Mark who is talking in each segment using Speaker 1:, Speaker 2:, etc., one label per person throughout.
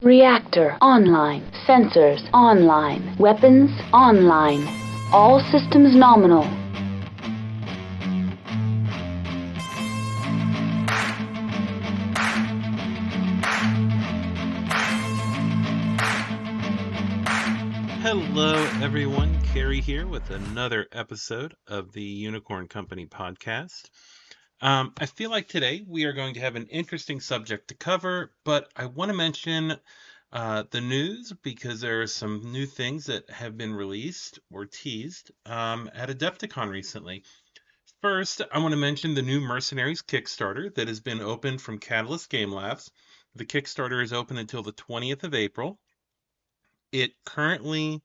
Speaker 1: Reactor online. Sensors online. Weapons online. All systems nominal.
Speaker 2: Hello, everyone. Carrie here with another episode of the Unicorn Company podcast. I feel like today we are going to have an interesting subject to cover, but I want to mention the news because there are some new things that have been released or teased at Adepticon recently. First, I want to mention the new Mercenaries Kickstarter that has been open from Catalyst Game Labs. The Kickstarter is open until the 20th of April. It currently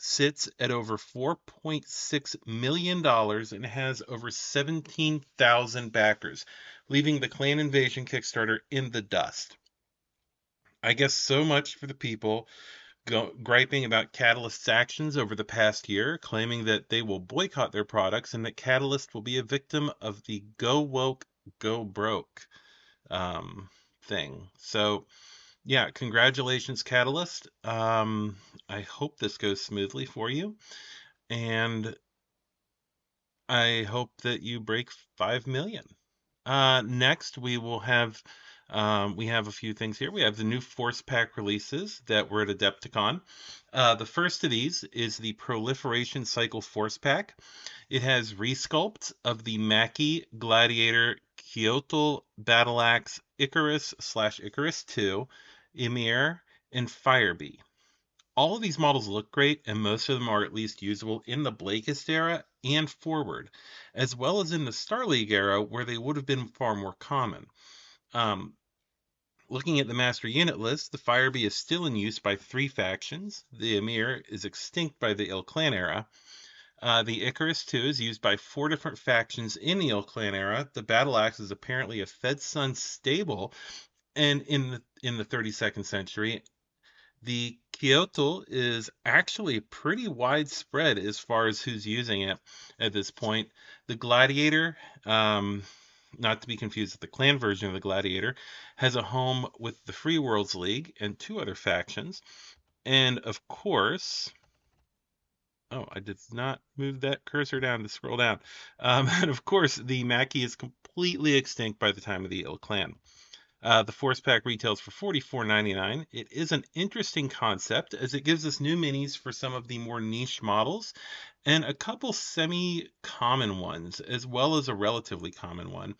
Speaker 2: sits at over $4.6 million and has over 17,000 backers, leaving the Clan Invasion Kickstarter in the dust. I guess so much for the people griping about Catalyst's actions over the past year, claiming that they will boycott their products and that Catalyst will be a victim of the go woke, go broke thing. So, yeah, congratulations, Catalyst. I hope this goes smoothly for you, and I hope that you break 5 million. Next, we have a few things here. We have the new Force Pack releases that were at Adepticon. The first of these is the Proliferation Cycle Force Pack. It has resculpts of the Mackie, Gladiator, Kyoto, Battle Axe, Icarus/Icarus II, Emir, and Firebee. All of these models look great, and most of them are at least usable in the Blakist era and forward, as well as in the Star League era, where they would have been far more common. Looking at the master unit list, the Firebee is still in use by 3 factions. The Emir is extinct by the Il Clan era. The Icarus II is used by 4 different factions in the Il Clan era. The Battle Axe is apparently a Fed Sun stable, and in the 32nd century. The Kyoto is actually pretty widespread as far as who's using it at this point. The Gladiator, not to be confused with the clan version of the Gladiator, has a home with the Free Worlds League and 2 other factions. And of course, I did not move that cursor down to scroll down. And of course, the Mackie is completely extinct by the time of the Il Clan. The Force Pack retails for $44.99. It is an interesting concept as it gives us new minis for some of the more niche models and a couple semi-common ones, as well as a relatively common one.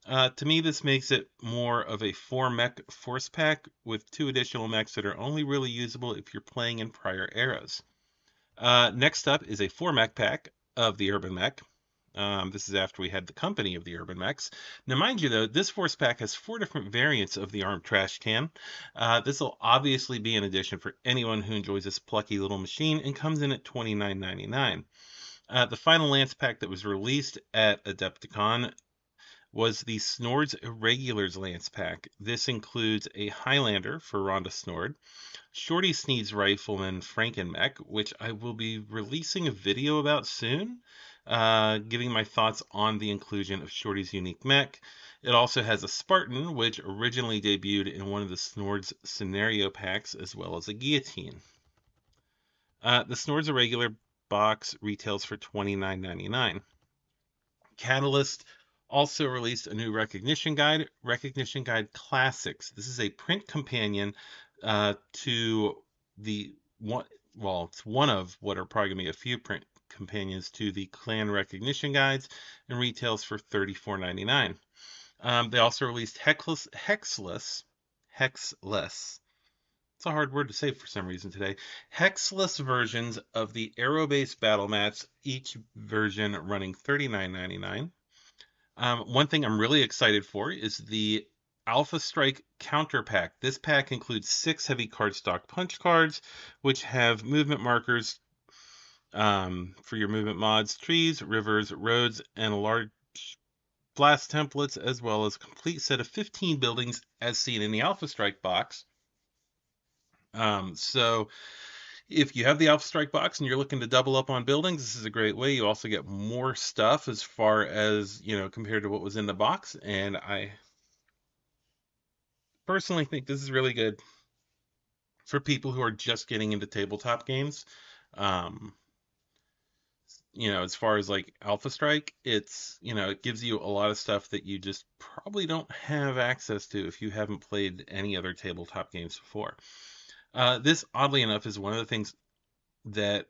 Speaker 2: To me, this makes it more of a 4-mech Force Pack with 2 additional mechs that are only really usable if you're playing in prior eras. Next up is a 4-mech pack of the Urban Mech. This is after we had the company of the Urban Mechs. Now, mind you, though, this Force Pack has 4 different variants of the armed trash can. This will obviously be an addition for anyone who enjoys this plucky little machine and comes in at $29.99. The final Lance Pack that was released at Adepticon was the Snords Irregulars Lance Pack. This includes a Highlander for Rhonda Snord, Shorty Sneed's Rifleman Frankenmech, which I will be releasing a video about soon, giving my thoughts on the inclusion of Shorty's unique mech. It also has a Spartan, which originally debuted in one of the Snords scenario packs, as well as a Guillotine. The Snords Irregular box retails for $29.99. Catalyst also released a new Recognition Guide Classics. This is a print companion to the one. Well, it's one of what are probably going to be a few print companions to the Clan Recognition Guides, and retails for $34.99. They also released Hexless. It's a hard word to say for some reason today. Hexless versions of the Aero-based battle mats, each version running $39.99. One thing I'm really excited for is the Alpha Strike Counter Pack. This pack includes 6 heavy cardstock punch cards, which have movement markers for your movement mods, trees, rivers, roads, and large blast templates, as well as a complete set of 15 buildings as seen in the Alpha Strike box. So if you have the Alpha Strike box and you're looking to double up on buildings, this is a great way. You also get more stuff as far as, compared to what was in the box. And personally think this is really good for people who are just getting into tabletop games. Um, as far as like Alpha Strike, it gives you a lot of stuff that you just probably don't have access to if you haven't played any other tabletop games before. This, oddly enough, is one of the things that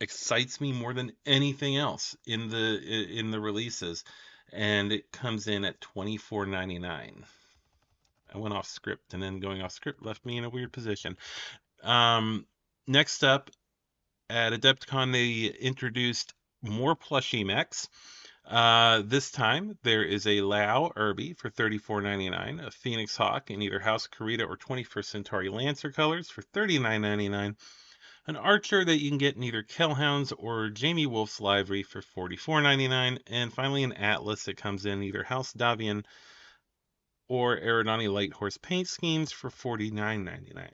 Speaker 2: excites me more than anything else in the releases, and it comes in at $24.99. I went off script, and then going off script left me in a weird position. Next up, at Adepticon, they introduced more plushie mechs. This time, there is a Lao Irby for $34.99, a Phoenix Hawk in either House Karita or 21st Centauri Lancer colors for $39.99, an Archer that you can get in either Kellhounds or Jamie Wolf's livery for $44.99, and finally an Atlas that comes in either House Davian or Aerodani Light Horse paint schemes for $49.99.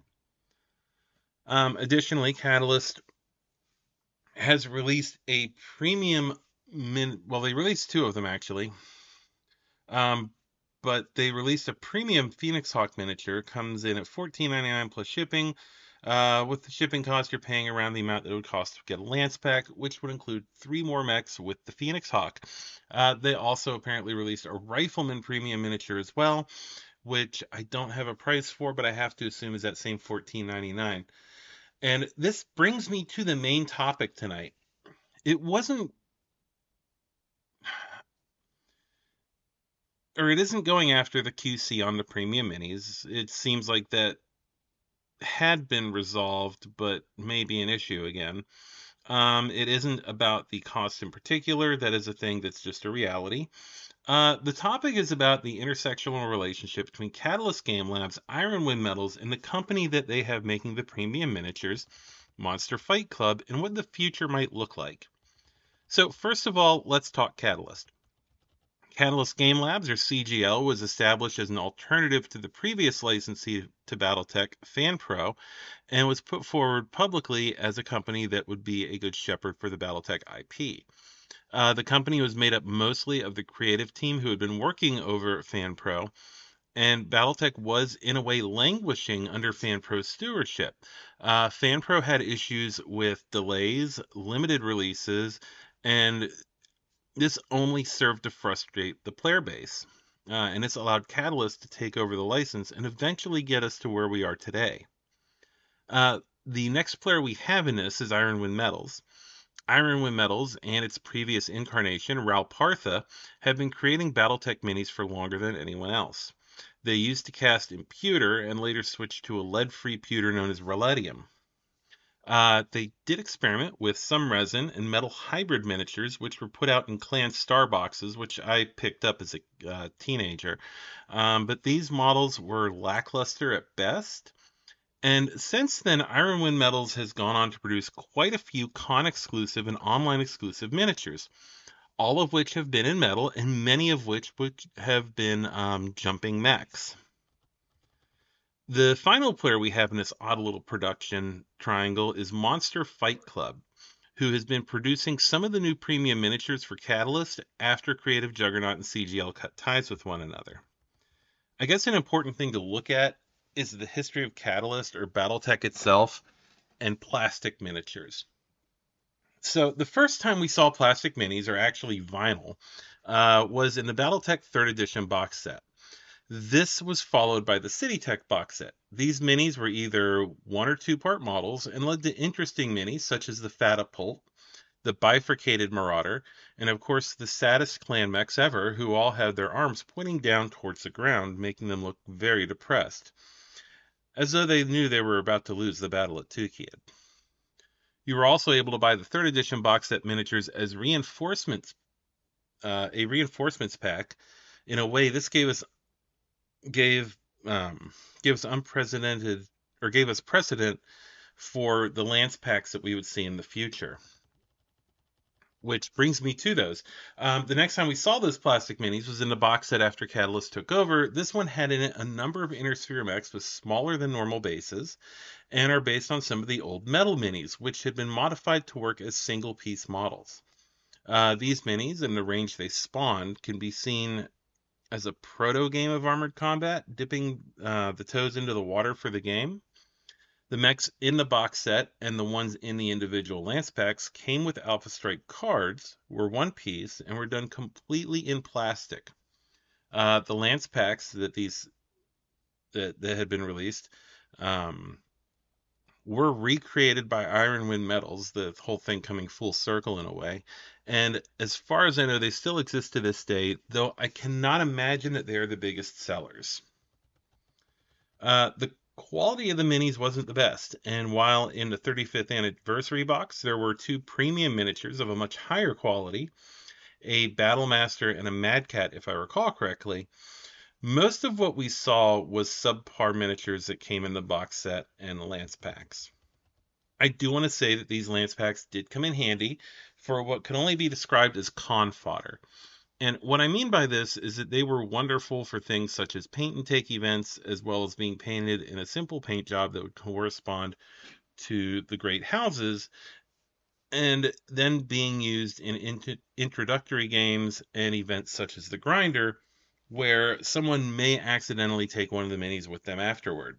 Speaker 2: Additionally, Catalyst has released a premium well, they released two of them actually. But they released a premium Phoenix Hawk miniature, comes in at $14.99 plus shipping. With the shipping cost, you're paying around the amount that it would cost to get a Lance pack, which would include 3 more mechs with the Phoenix Hawk. They also apparently released a Rifleman premium miniature as well, which I don't have a price for, but I have to assume is that same $14.99. And this brings me to the main topic tonight. It wasn't, or it isn't going after the QC on the premium minis. It seems like that had been resolved, but may be an issue again. It isn't about the cost in particular. That is a thing that's just a reality. The topic is about the intersectional relationship between Catalyst Game Labs, Ironwind Metals, and the company that they have making the premium miniatures, Monster Fight Club, and what the future might look like. So first of all, let's talk Catalyst. Catalyst Game Labs, or CGL, was established as an alternative to the previous licensee to BattleTech, FanPro, and was put forward publicly as a company that would be a good shepherd for the BattleTech IP. The company was made up mostly of the creative team who had been working over FanPro, and BattleTech was, in a way, languishing under FanPro's stewardship. FanPro had issues with delays, limited releases, and this only served to frustrate the player base. And this allowed Catalyst to take over the license and eventually get us to where we are today. The next player we have in this is Ironwind Metals. Ironwind Metals and its previous incarnation, Ral Partha, have been creating BattleTech minis for longer than anyone else. They used to cast in pewter and later switched to a lead-free pewter known as Ralladium. They did experiment with some resin and metal hybrid miniatures, which were put out in Clan Star boxes, which I picked up as a teenager. But these models were lackluster at best. And since then, Ironwind Metals has gone on to produce quite a few con-exclusive and online-exclusive miniatures, all of which have been in metal, and many of which have been jumping mechs. The final player we have in this odd little production triangle is Monster Fight Club, who has been producing some of the new premium miniatures for Catalyst after Creative Juggernaut and CGL cut ties with one another. I guess an important thing to look at is the history of Catalyst, or BattleTech itself, and plastic miniatures. So the first time we saw plastic minis, or actually vinyl, was in the BattleTech 3rd Edition box set. This was followed by the CityTech box set. These minis were either 1 or 2 part models and led to interesting minis such as the Fatapult, the Bifurcated Marauder, and of course the saddest clan mechs ever, who all had their arms pointing down towards the ground, making them look very depressed, as though they knew they were about to lose the battle at Tukid. You were also able to buy the 3rd Edition box set miniatures as reinforcements, a reinforcements pack. In a way, this gave us unprecedented, or gave us precedent for the Lance packs that we would see in the future. Which brings me to those. The next time we saw those plastic minis was in the box set after Catalyst took over. This one had in it a number of inner sphere mechs with smaller than normal bases, and are based on some of the old metal minis, which had been modified to work as single-piece models. These minis and the range they spawned can be seen as a proto game of armored combat, dipping the toes into the water for the game. The mechs in the box set and the ones in the individual lance packs came with Alpha Strike cards, were one piece, and were done completely in plastic. The lance packs that had been released um, were recreated by Ironwind Metals, the whole thing coming full circle in a way. And as far as I know, they still exist to this day, though I cannot imagine that they are the biggest sellers. The quality of the minis wasn't the best, and while in the 35th anniversary box there were two premium miniatures of a much higher quality, a Battlemaster and a Mad Cat, if I recall correctly, most of what we saw was subpar miniatures that came in the box set and lance packs. I do want to say that these lance packs did come in handy for what can only be described as con fodder. And what I mean by this is that they were wonderful for things such as paint and take events, as well as being painted in a simple paint job that would correspond to the great houses, and then being used in introductory games and events such as the Grinder, where someone may accidentally take one of the minis with them afterward.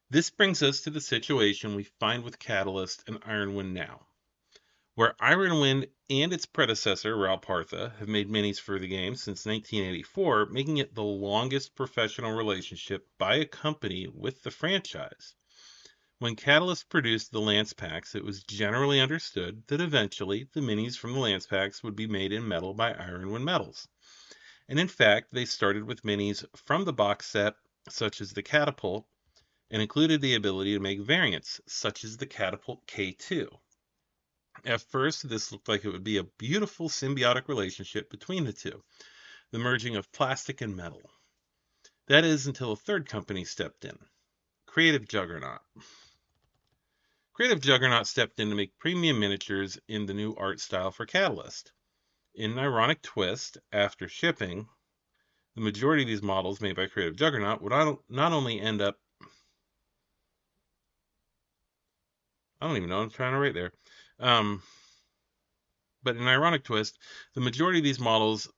Speaker 2: This brings us to the situation we find with Catalyst and Ironwind now, where Ironwind and its predecessor, Ralpartha, have made minis for the game since 1984, making it the longest professional relationship by a company with the franchise. When Catalyst produced the Lance Packs, it was generally understood that eventually the minis from the Lance Packs would be made in metal by Ironwind Metals. And in fact, they started with minis from the box set, such as the Catapult, and included the ability to make variants, such as the Catapult K2. At first, this looked like it would be a beautiful symbiotic relationship between the two, the merging of plastic and metal. That is until a third company stepped in, Creative Juggernaut. Creative Juggernaut stepped in to make premium miniatures in the new art style for Catalyst. In an ironic twist, after shipping, the majority of these models made by Creative Juggernaut would not only end up... I don't even know what I'm trying to write there. But in an ironic twist, the majority of these models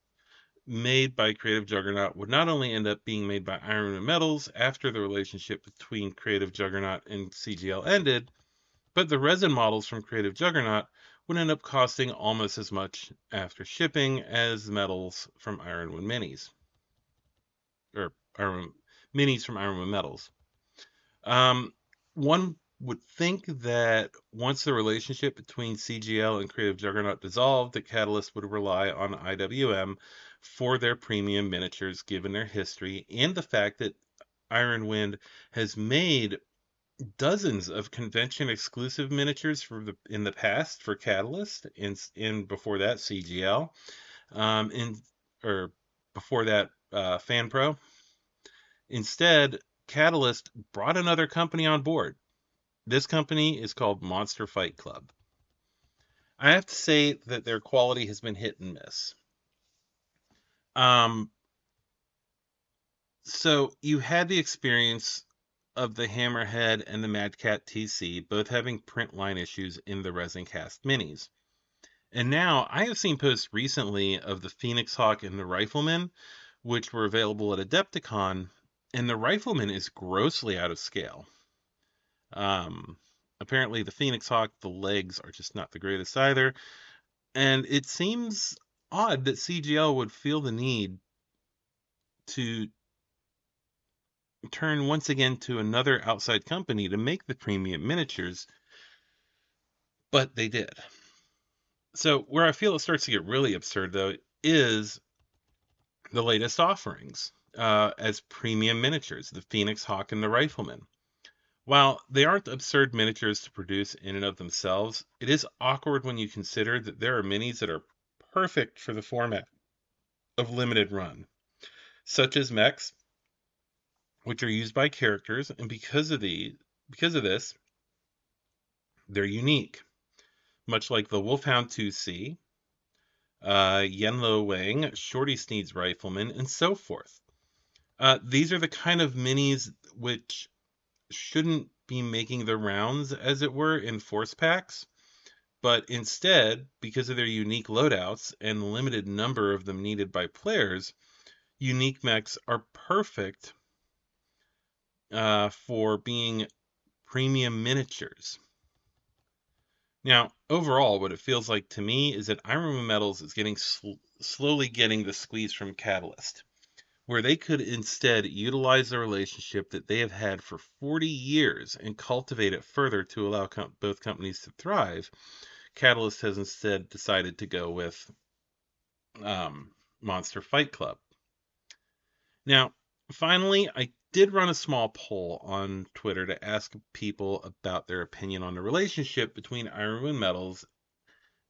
Speaker 2: made by Creative Juggernaut would not only end up being made by Ironwind Metals after the relationship between Creative Juggernaut and CGL ended, but the resin models from Creative Juggernaut would end up costing almost as much after shipping as the metals from Ironwind Minis. Or Minis from Ironwind Metals. One would think that once the relationship between CGL and Creative Juggernaut dissolved, that Catalyst would rely on IWM for their premium miniatures, given their history and the fact that Ironwind has made dozens of convention exclusive miniatures in the past for Catalyst, and before that CGL, or before that Fan Pro. Instead, Catalyst brought another company on board. This company is called Monster Fight Club. I have to say that their quality has been hit and miss. So you had the experience of the Hammerhead and the Mad Cat TC, both having print line issues in the Resin Cast minis. And now I have seen posts recently of the Phoenix Hawk and the Rifleman, which were available at Adepticon, and the Rifleman is grossly out of scale. Apparently the Phoenix Hawk, the legs are just not the greatest either. And it seems odd that CGL would feel the need to turn once again to another outside company to make the premium miniatures, but they did. So where I feel it starts to get really absurd, though, is the latest offerings as premium miniatures, the Phoenix Hawk and the Rifleman. While they aren't absurd miniatures to produce in and of themselves, it is awkward when you consider that there are minis that are perfect for the format of limited run, such as Mechs, which are used by characters, and because of this, they're unique. Much like the Wolfhound 2C, Yenlo Wang, Shorty Sneed's Rifleman, and so forth. These are the kind of minis which shouldn't be making the rounds, as it were, in force packs, but instead, because of their unique loadouts and the limited number of them needed by players, unique mechs are perfect for being premium miniatures. Now, overall, what it feels like to me is that Ironwind Metals is getting slowly getting the squeeze from Catalyst, where they could instead utilize the relationship that they have had for 40 years and cultivate it further to allow both companies to thrive. Catalyst has instead decided to go with Monster Fight Club. Now, finally, I did run a small poll on Twitter to ask people about their opinion on the relationship between Ironwind Metals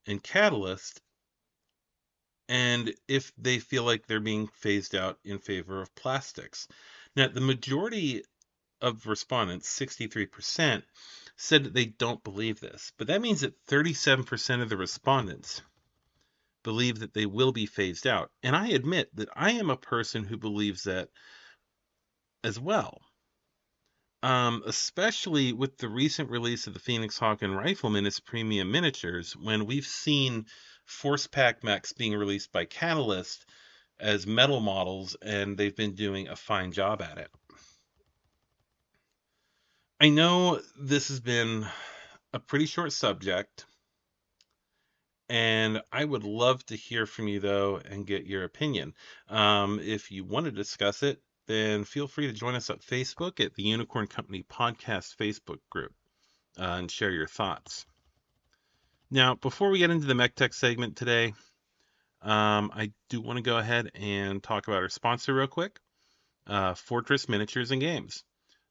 Speaker 2: and Catalyst, and if they feel like they're being phased out in favor of plastics. Now, the majority of respondents, 63%, said that they don't believe this, but that means that 37% of the respondents believe that they will be phased out. And I admit that I am a person who believes that as well. Especially with the recent release of the Phoenix Hawk and Rifleman as premium miniatures, when we've seen Force Pack mechs being released by Catalyst as metal models, and they've been doing a fine job at it. I know this has been a pretty short subject, and I would love to hear from you, though, and get your opinion. If you want to discuss it, then feel free to join us at Facebook at the Unicorn Company Podcast Facebook group and share your thoughts. Now, before we get into the MekTek segment today, I do want to go ahead and talk about our sponsor real quick, Fortress Miniatures and Games.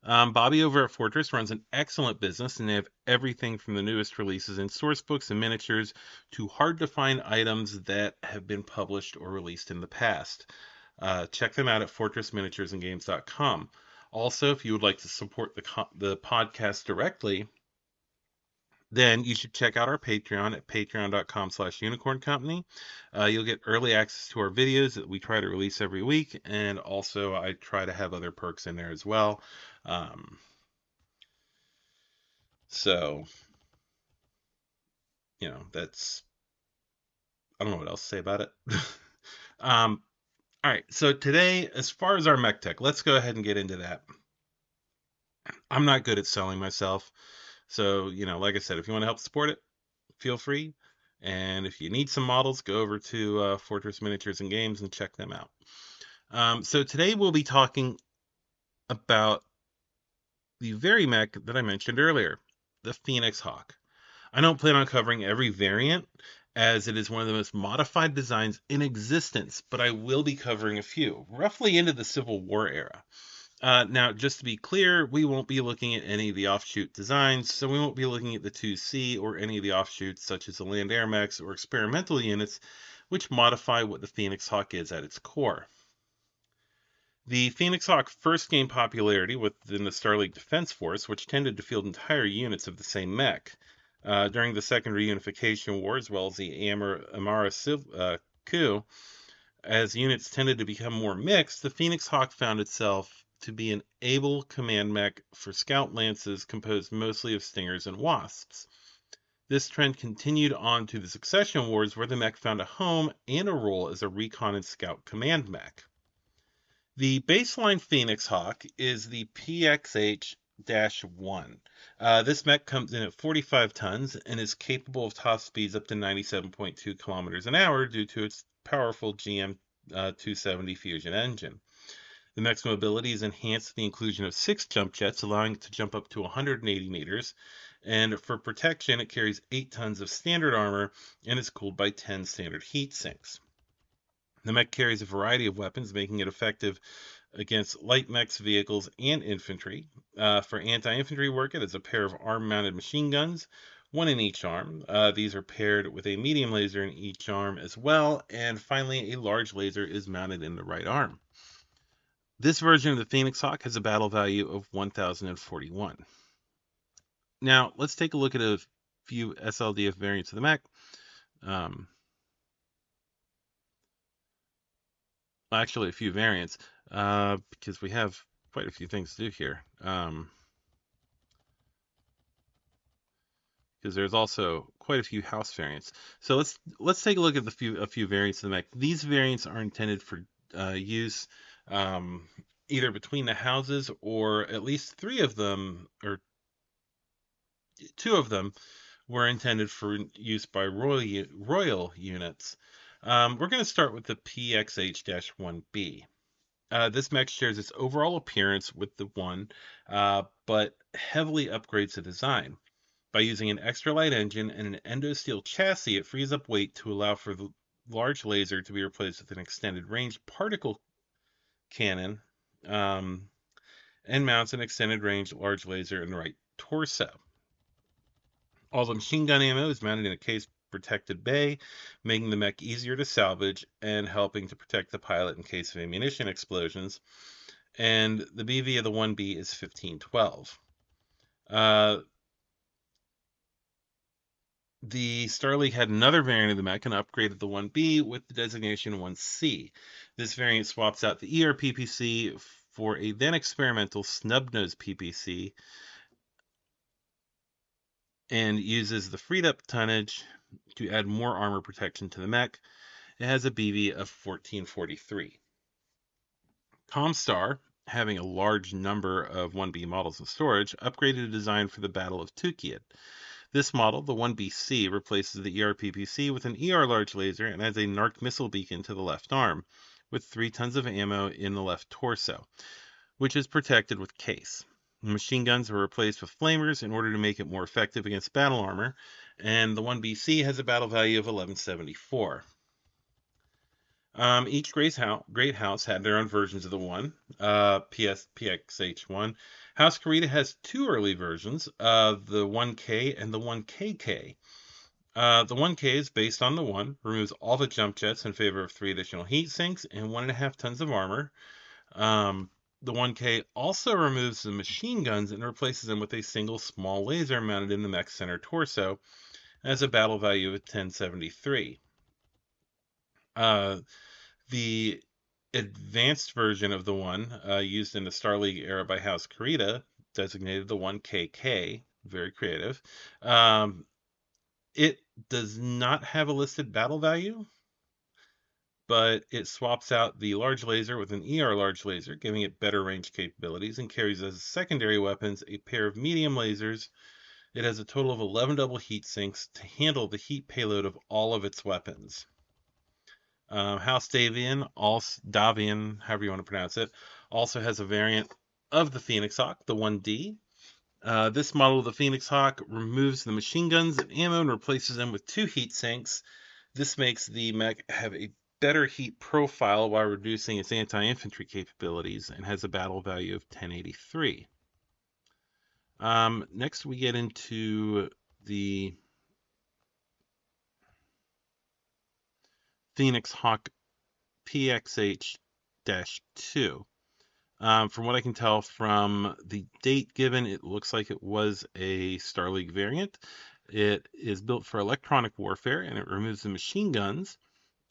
Speaker 2: Bobby over at Fortress runs an excellent business, and they have everything from the newest releases in source books and miniatures to hard-to-find items that have been published or released in the past. Check them out at fortressminiaturesandgames.com. Also, if you would like to support the podcast directly, then you should check out our Patreon at patreon.com/unicorncompany. You'll get early access to our videos that we try to release every week, and also I try to have other perks in there as well. So, that's, I don't know what else to say about it. All right, so today, as far as our MekTek, let's go ahead and get into that. I'm not good at selling myself. So, like I said, if you want to help support it, feel free. And if you need some models, go over to Fortress Miniatures and Games and check them out. So today we'll be talking about the very mech that I mentioned earlier, the Phoenix Hawk. I don't plan on covering every variant, as it is one of the most modified designs in existence, but I will be covering a few, roughly into the Civil War era. Now, just to be clear, we won't be looking at any of the offshoot designs, so we won't be looking at the 2C or any of the offshoots such as the Land Air Mechs or experimental units, which modify what the Phoenix Hawk is at its core. The Phoenix Hawk first gained popularity within the Starleague Defense Force, which tended to field entire units of the same mech. During the Second Reunification War, as well as the Amara coup, as units tended to become more mixed, the Phoenix Hawk found itself to be an able command mech for scout lances composed mostly of stingers and wasps. This trend continued on to the Succession Wars, where the mech found a home and a role as a recon and scout command mech. The baseline Phoenix Hawk is the PXH-1. This mech comes in at 45 tons and is capable of top speeds up to 97.2 kilometers an hour due to its powerful GM 270 fusion engine. The mech's mobility is enhanced with the inclusion of 6 jump jets, allowing it to jump up to 180 meters. And for protection, it carries 8 tons of standard armor and is cooled by 10 standard heat sinks. The mech carries a variety of weapons, making it effective against light mechs, vehicles, and infantry. For anti-infantry work, it has a pair of arm-mounted machine guns, one in each arm. These are paired with a medium laser in each arm as well, and finally, a large laser is mounted in the right arm. This version of the Phoenix Hawk has a battle value of 1,041. Now, let's take a look at a few SLDF variants of the mech. Actually, a few variants, because we have quite a few things to do here. Because there's also quite a few house variants. So let's take a look at a few variants of the mech. These variants are intended for use, either between the houses, or at least 3 of them, or 2 of them, were intended for use by royal units. We're going to start with the PXH-1B. This mech shares its overall appearance with the one, but heavily upgrades the design. By using an extra light engine and an endosteel chassis, it frees up weight to allow for the large laser to be replaced with an extended range particle cannon, and mounts an extended range large laser in the right torso. All the machine gun ammo is mounted in a case protected bay, making the mech easier to salvage and helping to protect the pilot in case of ammunition explosions. And the BV of the 1B is 1512. The Star League had another variant of the mech and upgraded the 1B with the designation 1C. This variant swaps out the ER PPC for a then experimental snub-nose PPC and uses the freed up tonnage to add more armor protection to the mech. It has a BV of 1443. Comstar, having a large number of 1B models in storage, upgraded a design for the Battle of Tukiyid. This model, the 1BC, replaces the ER PPC with an ER large laser and adds a NARC missile beacon to the left arm, with 3 tons of ammo in the left torso, which is protected with case. The machine guns were replaced with flamers in order to make it more effective against battle armor, and the 1BC has a battle value of 1174. Each great house had their own versions of the one, PXH1. House Karita has 2 early versions, the 1K and the 1KK. The 1K is based on the 1, removes all the jump jets in favor of 3 additional heat sinks and 1.5 tons of armor. The 1K also removes the machine guns and replaces them with a single small laser mounted in the mech center torso, as a battle value of 1073. The advanced version of the one, used in the Star League era by House Karita, designated the 1KK, very creative. It does not have a listed battle value, but it swaps out the large laser with an ER large laser, giving it better range capabilities, and carries as secondary weapons a pair of medium lasers. It has a total of 11 double heat sinks to handle the heat payload of all of its weapons. House Davian, however you want to pronounce it, also has a variant of the Phoenix Hawk, the 1D. This model of the Phoenix Hawk removes the machine guns and ammo and replaces them with 2 heat sinks. This makes the mech have a better heat profile while reducing its anti-infantry capabilities, and has a battle value of 1083. Next we get into the Phoenix Hawk PXH-2. From what I can tell from the date given, it looks like it was a Star League variant. It is built for electronic warfare, and it removes the machine guns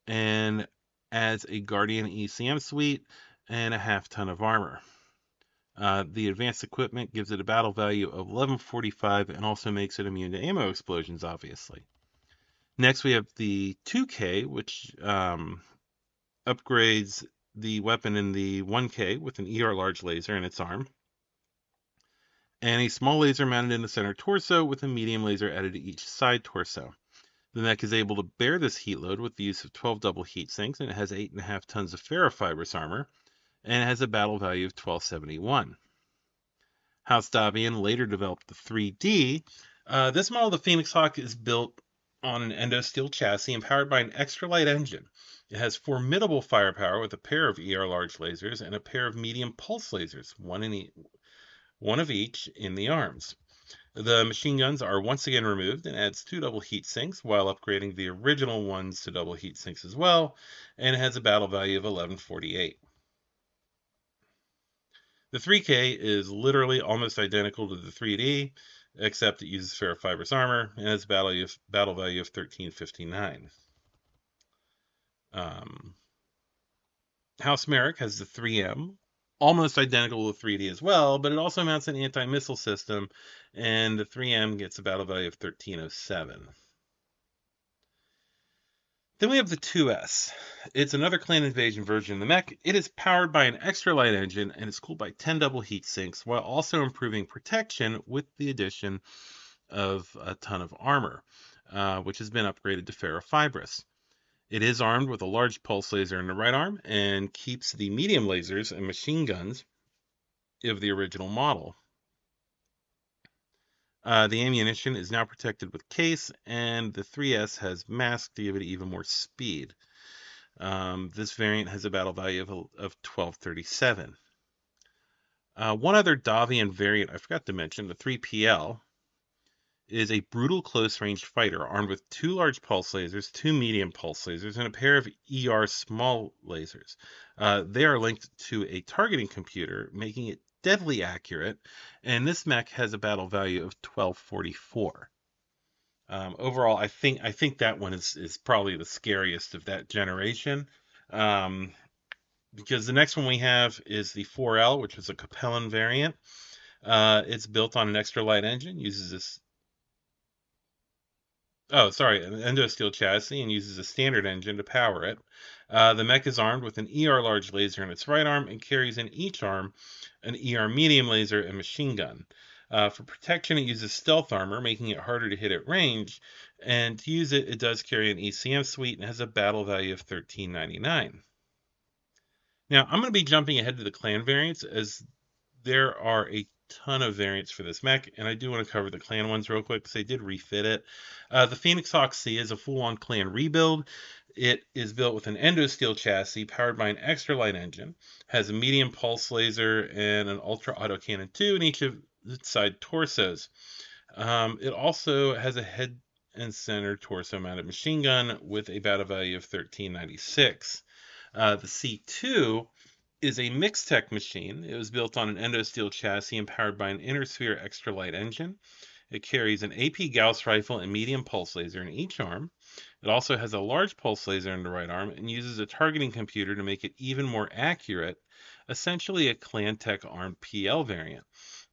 Speaker 2: and adds a Guardian ECM suite and a half ton of armor. The advanced equipment gives it a battle value of 1145 and also makes it immune to ammo explosions, obviously. Next, we have the 2K, which upgrades the weapon in the 1K with an ER large laser in its arm, and a small laser mounted in the center torso with a medium laser added to each side torso. The mech is able to bear this heat load with the use of 12 double heat sinks, and it has 8.5 tons of ferrofibrous armor, and it has a battle value of 1271. House Davian later developed the 3D. This model of the Phoenix Hawk is built on an endosteel chassis and powered by an extra light engine. It has formidable firepower with a pair of ER large lasers and a pair of medium pulse lasers, one of each in the arms. The machine guns are once again removed and adds 2 double heat sinks while upgrading the original ones to double heat sinks as well, and it has a battle value of 1148. The 3K is literally almost identical to the 3D, except it uses ferrofibrous armor and has a battle value of 1359. House Merrick has the 3M, almost identical to the 3D as well, but it also mounts an anti-missile system, and the 3M gets a battle value of 1307. Then we have the 2S. It's another clan invasion version of the mech. It is powered by an extra light engine and is cooled by 10 double heat sinks while also improving protection with the addition of a ton of armor, which has been upgraded to ferrofibrous. It is armed with a large pulse laser in the right arm and keeps the medium lasers and machine guns of the original model. The ammunition is now protected with case, and the 3S has mask to give it even more speed. This variant has a battle value of 1237. One other Davian variant I forgot to mention, the 3PL, is a brutal close-range fighter armed with 2 large pulse lasers, 2 medium pulse lasers, and a pair of ER small lasers. They are linked to a targeting computer, making it deadly accurate, and this mech has a battle value of 1244. Overall, I think that one is probably the scariest of that generation, because the next one we have is the 4L, which is a Capellan variant. It's built on an extra light engine, uses this. Oh, sorry, an endosteel chassis, and uses a standard engine to power it. The mech is armed with an ER large laser in its right arm and carries in each arm an ER medium laser and machine gun. For protection, it uses stealth armor, making it harder to hit at range. And to use it, it does carry an ECM suite and has a battle value of 1399. Now, I'm going to be jumping ahead to the clan variants, as there are a ton of variants for this mech, and I do want to cover the clan ones real quick because they did refit it. The Phoenix Hawk C is a full-on clan rebuild. It is built with an endosteel chassis powered by an extra light engine, has a medium pulse laser and an ultra autocannon 2 in each of its side torsos. It also has a head and center torso mounted machine gun with a battle value of 1396. The C2 is a MekTek machine. It was built on an endosteel chassis and powered by an inner sphere extra light engine. It carries an AP Gauss rifle and medium pulse laser in each arm. It also has a large pulse laser in the right arm and uses a targeting computer to make it even more accurate, essentially a ClanTech armed PL variant.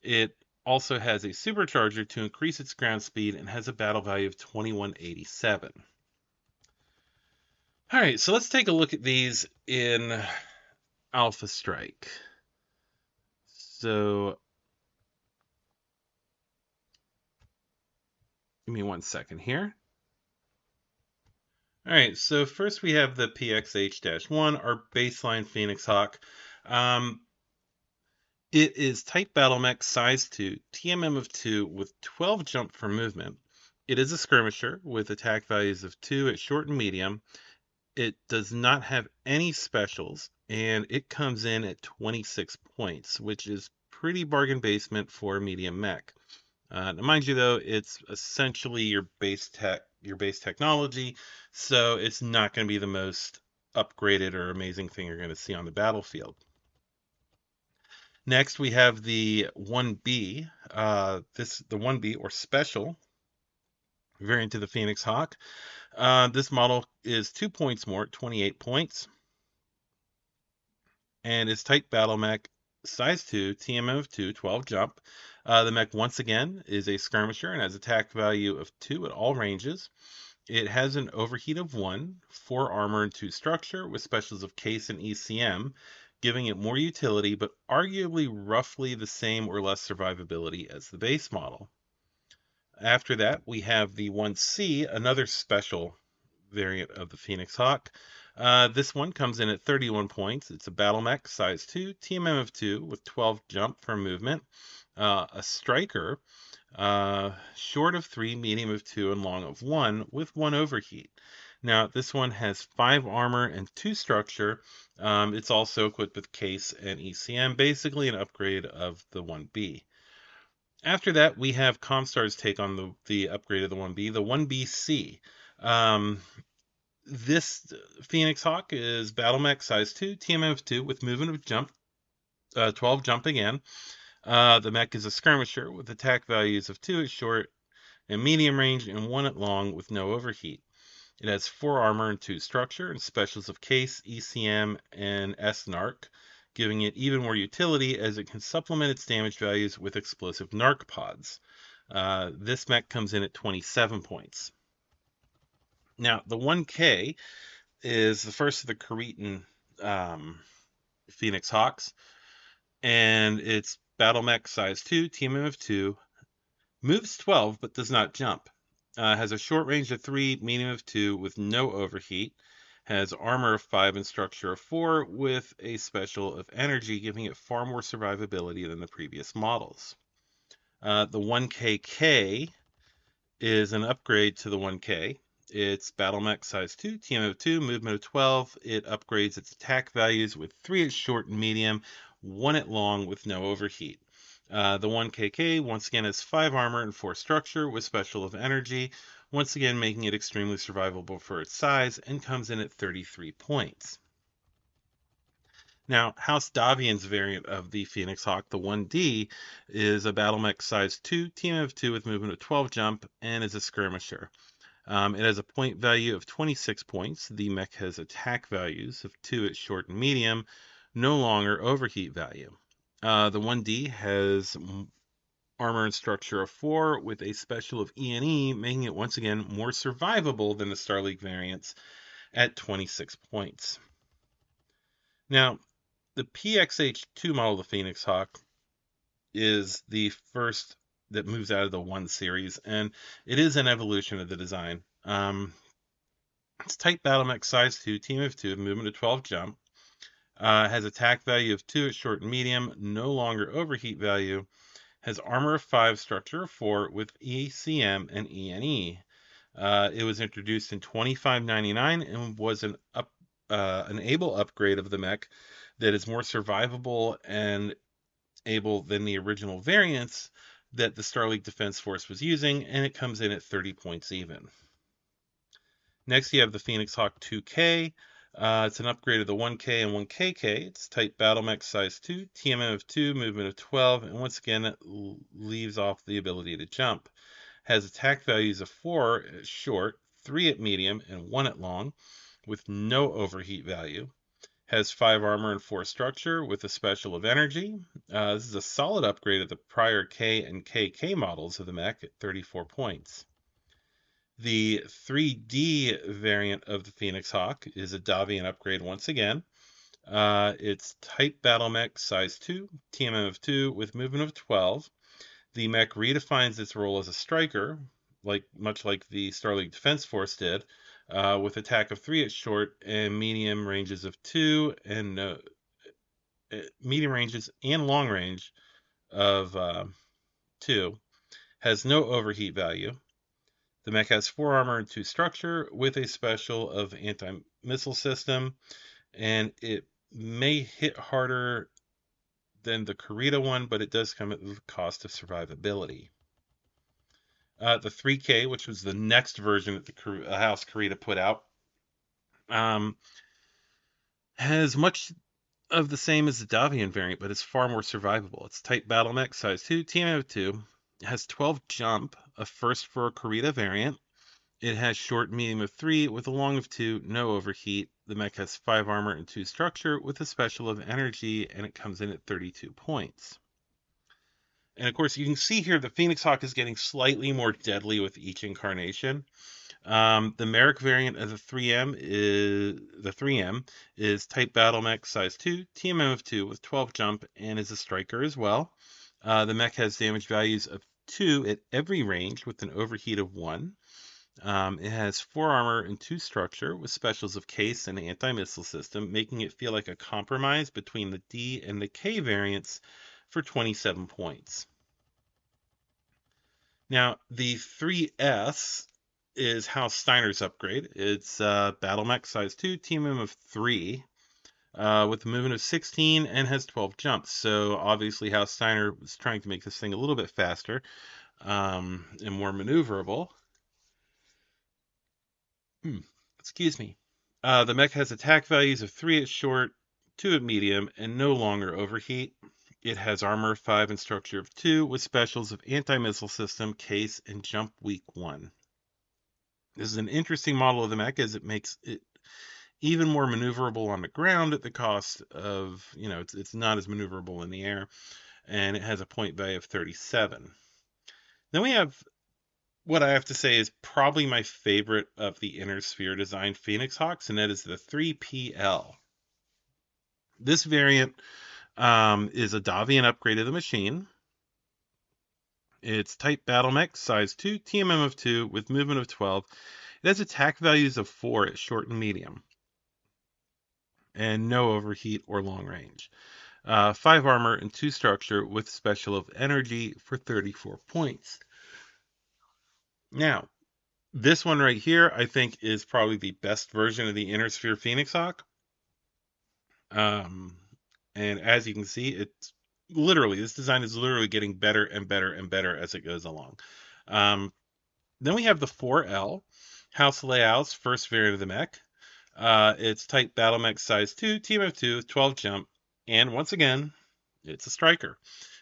Speaker 2: It also has a supercharger to increase its ground speed and has a battle value of 2187. All right, so let's take a look at these in Alpha Strike. So give me 1 second here. All right, so first we have the PXH-1, our baseline Phoenix Hawk. It is Type Battle Mech Size 2, TMM of 2 with 12 jump for movement. It is a skirmisher with attack values of 2 at short and medium. It does not have any specials, and it comes in at 26 points, which is pretty bargain basement for a medium mech. Now, mind you, though, it's essentially your base technology, so it's not going to be the most upgraded or amazing thing you're going to see on the battlefield. Next, we have the 1B. The 1B, or Special, variant of the Phoenix Hawk. This model is 2 points more, 28 points. And is Type Battle Mech Size 2, TMM of 2, 12 jump. The mech, once again, is a skirmisher and has attack value of 2 at all ranges. It has an overheat of 1, 4 armor and 2 structure, with specials of case and ECM, giving it more utility, but arguably roughly the same or less survivability as the base model. After that, we have the 1C, another special variant of the Phoenix Hawk. This one comes in at 31 points. It's a battle mech, size 2, TMM of 2, with 12 jump for movement. A striker, short of 3, medium of 2, and long of 1, with 1 overheat. Now, this one has 5 armor and 2 structure. It's also equipped with case and ECM, basically an upgrade of the 1B. After that, we have Comstar's take on the upgrade of the 1B, the 1BC. This Phoenix Hawk is battle mech size 2, TMM of 2, with movement of jump, 12 jump again. The mech is a skirmisher with attack values of 2 at short and medium range and 1 at long with no overheat. It has 4 armor and 2 structure and specials of case, ECM, and S-Narc, giving it even more utility as it can supplement its damage values with explosive Narc pods. This mech comes in at 27 points. Now, the 1K is the first of the Cretan Phoenix Hawks, and it's Battle Mech size 2, TMM of 2, moves 12 but does not jump. Has a short range of 3, medium of 2 with no overheat. Has armor of 5 and structure of 4 with a special of energy, giving it far more survivability than the previous models. The 1KK is an upgrade to the 1K. It's Battle Mech size 2, TM of 2, movement of 12. It upgrades its attack values with 3 at short and medium, 1 at long with no overheat. The 1KK once again has 5 armor and 4 structure with special of energy, once again making it extremely survivable for its size, and comes in at 33 points. Now, House Davian's variant of the Phoenix Hawk, the 1D, is a Battle Mech size 2, team of 2 with movement of 12 jump, and is a skirmisher. It has a point value of 26 points. The mech has attack values of 2 at short and medium, no longer overheat value. The 1D has armor and structure of 4 with a special of E&E, making it once again more survivable than the Star League variants at 26 points. Now, the PXH2 model of the Phoenix Hawk is the first that moves out of the 1 series, and it is an evolution of the design. It's type Battle Mech size 2, team of 2, movement of 12 jump. Has attack value of 2 at short and medium, no longer overheat value. Has armor of 5, structure of 4 with ECM and ENE. It was introduced in 2599 and was an able upgrade of the mech that is more survivable and able than the original variants that the Star League Defense Force was using, and it comes in at 30 points even. Next, you have the Phoenix Hawk 2K. It's an upgrade of the 1K and 1KK. It's type Battle Mech size 2, TMM of 2, movement of 12, and once again, it leaves off the ability to jump. Has attack values of 4 at short, 3 at medium, and 1 at long, with no overheat value. Has 5 armor and 4 structure with a special of energy. This is a solid upgrade of the prior K and KK models of the mech at 34 points. The 3D variant of the Phoenix Hawk is a Davian upgrade once again. It's type Battle Mech size 2, TMM of 2 with movement of 12. The mech redefines its role as a striker, much like the Star League Defense Force did, with attack of 3 at short and medium ranges of 2, and medium ranges and long range of 2. Has no overheat value. The mech has 4 armor and 2 structure with a special of anti-missile system, and it may hit harder than the Kurita one, but it does come at the cost of survivability. The 3K, which was the next version that the House Kurita put out, has much of the same as the Davian variant, but it's far more survivable. It's type Battle Mech size 2, TMM of 2. It has 12 jump, a first for a Kurita variant. It has short and medium of 3 with a long of 2, no overheat. The mech has 5 armor and 2 structure with a special of energy, and it comes in at 32 points. And of course, you can see here the Phoenix Hawk is getting slightly more deadly with each incarnation. The Merrick variant of the 3M is type Battle Mech size 2, TMM of 2 with 12 jump, and is a striker as well. The mech has damage values of 2 at every range with an overheat of 1. It has 4 armor and 2 structure with specials of case and anti-missile system, making it feel like a compromise between the D and the K variants for 27 points. Now, the 3S is House Steiner's upgrade. It's Battle Mech size 2, TMM of 3, with a movement of 16 and has 12 jumps. So obviously House Steiner was trying to make this thing a little bit faster and more maneuverable. Excuse me. The mech has attack values of 3 at short, 2 at medium, and no longer overheat. It has armor of 5 and structure of 2 with specials of anti-missile system, case, and jump weak 1. This is an interesting model of the mech as it makes it even more maneuverable on the ground at the cost of, it's not as maneuverable in the air, and it has a point value of 37. Then we have what I have to say is probably my favorite of the inner sphere design Phoenix Hawks, and that is the 3PL. This variant is a Davian upgrade of the machine. It's Type Battle Mech, size 2, TMM of 2, with movement of 12. It has attack values of 4 at short and medium, and no overheat or long range. 5 armor and 2 structure with special of energy for 34 points. Now, this one right here, I think, is probably the best version of the Inner Sphere Phoenix Hawk. And as you can see, it's literally, this design is literally getting better and better and better as it goes along. Then we have the 4L, House Layout's first variant of the mech. It's Type Battle Mech, size 2, team of 2, 12 jump, and once again, it's a striker.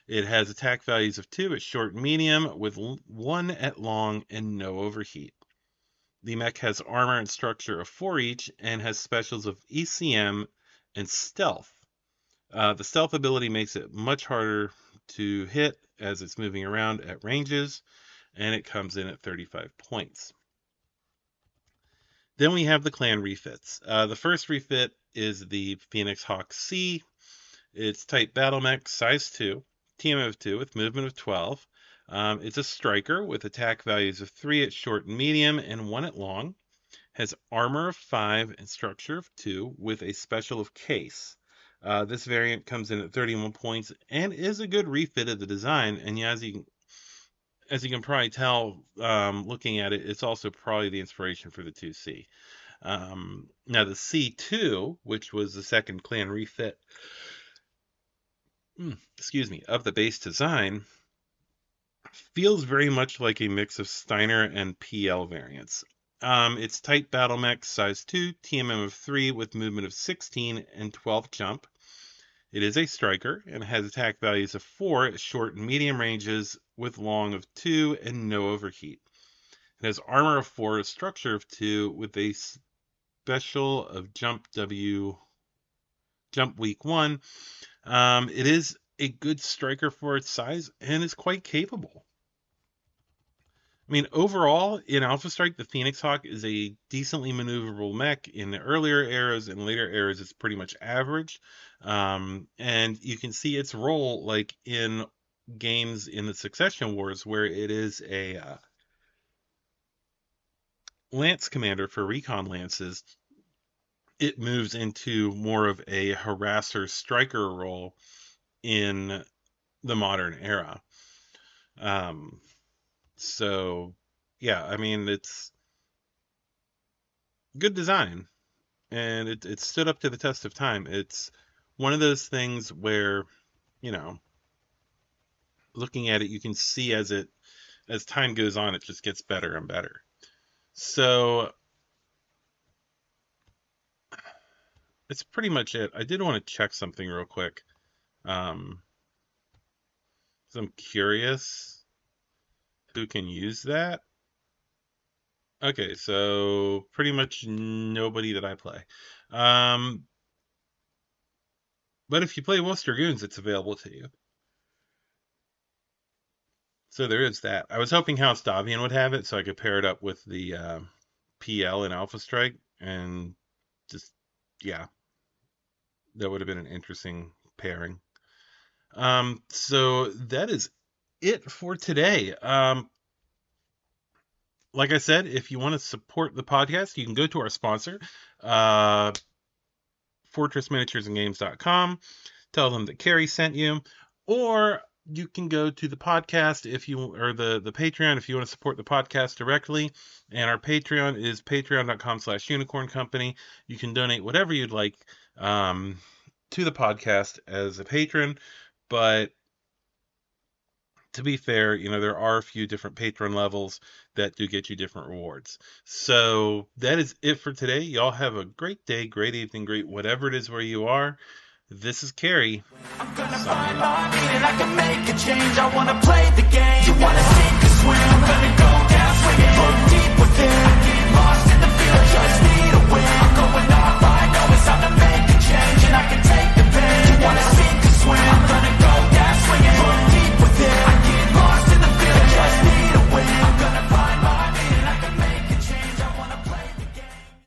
Speaker 2: It has attack values of 2 at short and medium, with 1 at long and no overheat. The mech has armor and structure of 4 each, and has specials of ECM and stealth. The stealth ability makes it much harder to hit as it's moving around at ranges, and it comes in at 35 points. Then we have the clan refits. The first refit is the Phoenix Hawk C. It's Type Battle Mech, size 2, team of 2 with movement of 12. It's a striker with attack values of 3 at short and medium and 1 at long. Has armor of 5 and structure of 2 with a special of case. This variant comes in at 31 points and is a good refit of the design. And yeah, as you can probably tell, looking at it, it's also probably the inspiration for the 2C. Now the C2, which was the second clan refit, of the base design, feels very much like a mix of Steiner and PL variants. It's Type Battle Mech, size 2, TMM of 3 with movement of 16 and 12 jump. It is a striker and has attack values of 4 at short and medium ranges with long of 2 and no overheat. It has armor of 4, a structure of 2 with a special of jump weak 1. It is a good striker for its size and is quite capable. I mean, overall, in Alpha Strike, the Phoenix Hawk is a decently maneuverable mech. In the earlier eras and later eras, it's pretty much average. And you can see its role, like in games in the Succession Wars, where it is a lance commander for recon lances. It moves into more of a harasser striker role in the modern era. So, yeah, I mean, it's good design, and it stood up to the test of time. It's one of those things where, you know, looking at it, you can see as time goes on, it just gets better and better. So, it's pretty much it. I did want to check something real quick. So I'm curious who can use that. Okay, so pretty much nobody that I play. But if you play Wolf's Dragoons, it's available to you. So there is that. I was hoping House Davian would have it so I could pair it up with the PL and Alpha Strike, and just, yeah, that would have been an interesting pairing. So that is it for today. Like I said, if you want to support the podcast, you can go to our sponsor, FortressMiniaturesandGames.com. Tell them that Carrie sent you, or you can go to the podcast or the Patreon if you want to support the podcast directly. And our Patreon is patreon.com/unicorn company. You can donate whatever you'd like to the podcast as a patron, but to be fair, you know, there are a few different patron levels that do get you different rewards. So that is it for today. Y'all have a great day, great evening, great whatever it is where you are. This is Carrie.
Speaker 3: I'm gonna find my meaning, I can make a change. I wanna play the game. You wanna sink or swim? I'm gonna go down swinging. Look deep within. Get lost in the field, just need a win. I'm going all